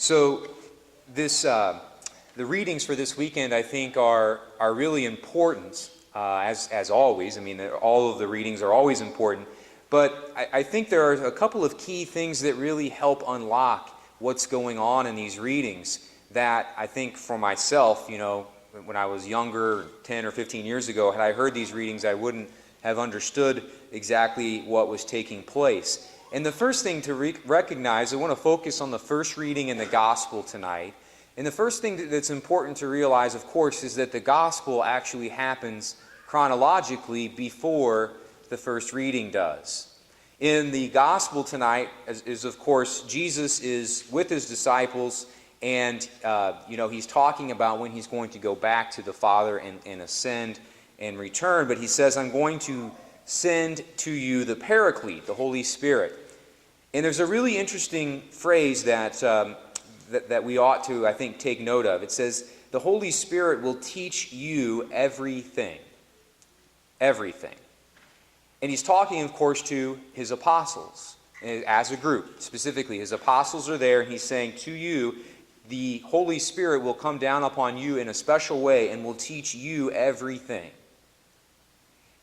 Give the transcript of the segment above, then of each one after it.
So the readings for this weekend, I think, are really important, as always. I mean, all of the readings are always important. But I think there are a couple of key things that really help unlock what's going on in these readings that I think for myself, when I was younger, 10 or 15 years ago, had I heard these readings, I wouldn't have understood exactly what was taking place. And the first thing to recognize, I want to focus on the first reading in the gospel tonight. And the first thing that's important to realize, of course, is that the gospel actually happens chronologically before the first reading does. In the gospel tonight is of course, Jesus is with his disciples, and he's talking about when he's going to go back to the Father and ascend and return. But he says, I'm going to send to you the Paraclete, the Holy Spirit. And there's a really interesting phrase that we ought to, I think, take note of. It says, the Holy Spirit will teach you everything. Everything. And he's talking, of course, to his apostles as a group. Specifically, his apostles are there, and he's saying to you, the Holy Spirit will come down upon you in a special way and will teach you everything.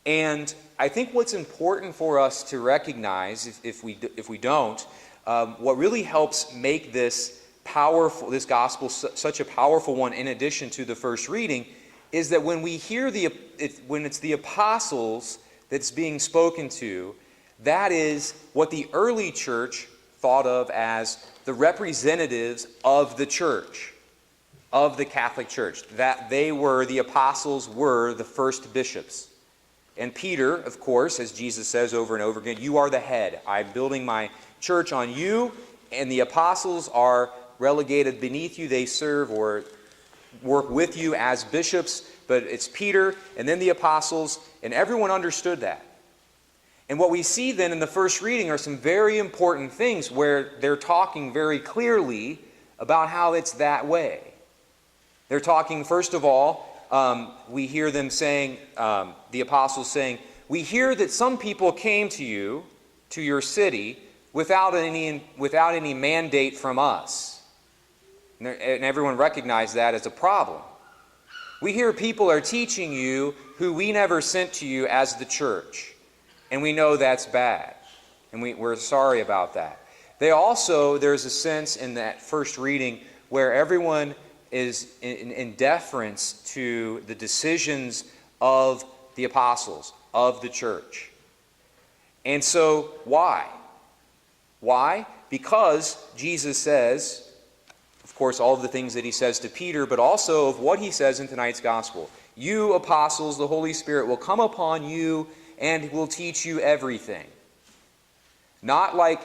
And I think what's important for us to recognize, if we don't, what really helps make this gospel such a powerful one, in addition to the first reading, is that when we hear when it's the apostles that's being spoken to, that is what the early church thought of as the representatives of the church, of the Catholic Church. That the apostles were the first bishops. And Peter, of course, as Jesus says over and over again, you are the head. I'm building my church on you, and the apostles are relegated beneath you. They serve or work with you as bishops, but it's Peter and then the apostles, and everyone understood that. And what we see then in the first reading are some very important things where they're talking very clearly about how it's that way. They're talking, first of all, we hear them saying, the apostles saying, we hear that some people came to you, to your city, without any mandate from us. And everyone recognized that as a problem. We hear people are teaching you who we never sent to you as the church. And we know that's bad. And we're sorry about that. There's a sense in that first reading where everyone is in deference to the decisions of the apostles, of the church. And so, why? Why? Because Jesus says, of course, all of the things that he says to Peter, but also of what he says in tonight's gospel. You apostles, the Holy Spirit will come upon you and will teach you everything. Not like,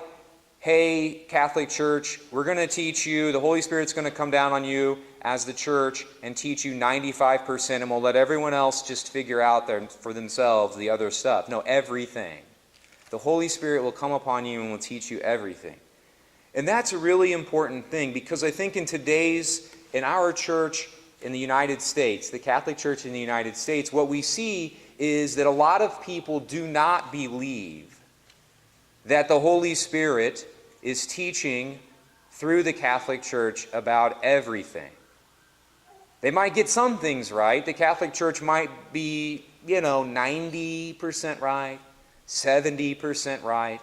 hey, Catholic Church, we're going to teach you, the Holy Spirit's going to come down on you as the church and teach you 95%, and we'll let everyone else just figure out for themselves the other stuff. No, everything. The Holy Spirit will come upon you and will teach you everything. And that's a really important thing, because I think in our church in the United States, the Catholic Church in the United States, what we see is that a lot of people do not believe that the Holy Spirit is teaching through the Catholic Church about everything. They might get some things right. The Catholic Church might be, 90% right, 70% right.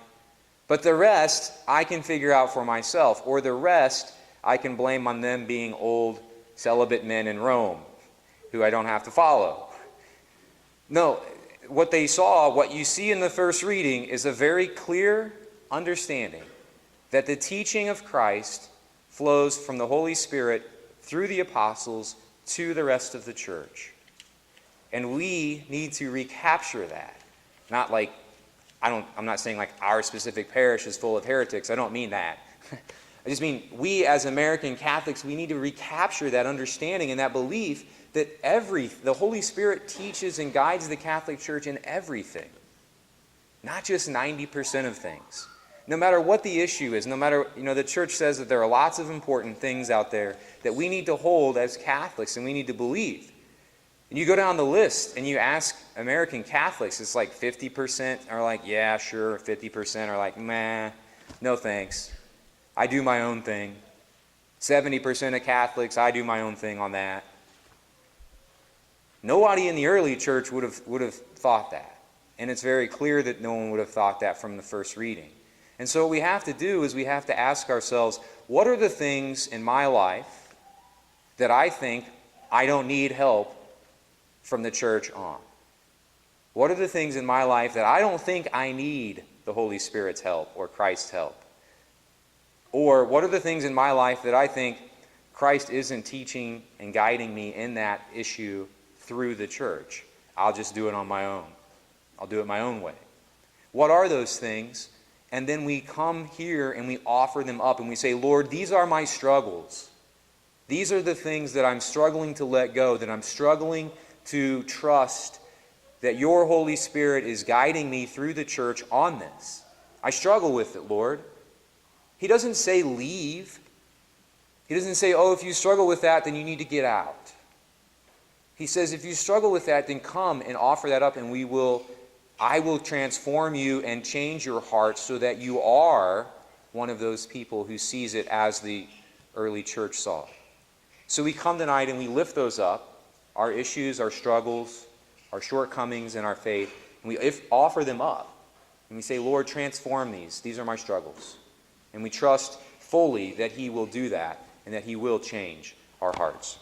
But the rest, I can figure out for myself. Or the rest, I can blame on them being old celibate men in Rome, who I don't have to follow. No, what you see in the first reading is a very clear understanding that the teaching of Christ flows from the Holy Spirit through the apostles to the rest of the church. And we need to recapture that. Not like, I'm not saying like our specific parish is full of heretics. I don't mean that. I just mean we as American Catholics, we need to recapture that understanding and that belief that the Holy Spirit teaches and guides the Catholic Church in everything. Not just 90% of things. No matter what the issue is, no matter, the church says that there are lots of important things out there that we need to hold as Catholics and we need to believe. And you go down the list and you ask American Catholics, it's like 50% are like, yeah, sure, 50% are like, meh, no thanks. I do my own thing. 70% of Catholics, I do my own thing on that. Nobody in the early church would have thought that. And it's very clear that no one would have thought that from the first reading. And so what we have to do is we have to ask ourselves, what are the things in my life that I think I don't need help from the church on? What are the things in my life that I don't think I need the Holy Spirit's help or Christ's help? Or what are the things in my life that I think Christ isn't teaching and guiding me in that issue through the church? I'll just do it on my own. I'll do it my own way. What are those things? And then we come here and we offer them up and we say, Lord, these are my struggles. These are the things that I'm struggling to let go, that I'm struggling to trust that your Holy Spirit is guiding me through the church on this. I struggle with it, Lord. He doesn't say leave. He doesn't say, oh, if you struggle with that, then you need to get out. He says, if you struggle with that, then come and offer that up, and I will transform you and change your heart so that you are one of those people who sees it as the early church saw it. So we come tonight and we lift those up, our issues, our struggles, our shortcomings in our faith, and we offer them up. And we say, Lord, transform these. These are my struggles. And we trust fully that He will do that and that He will change our hearts.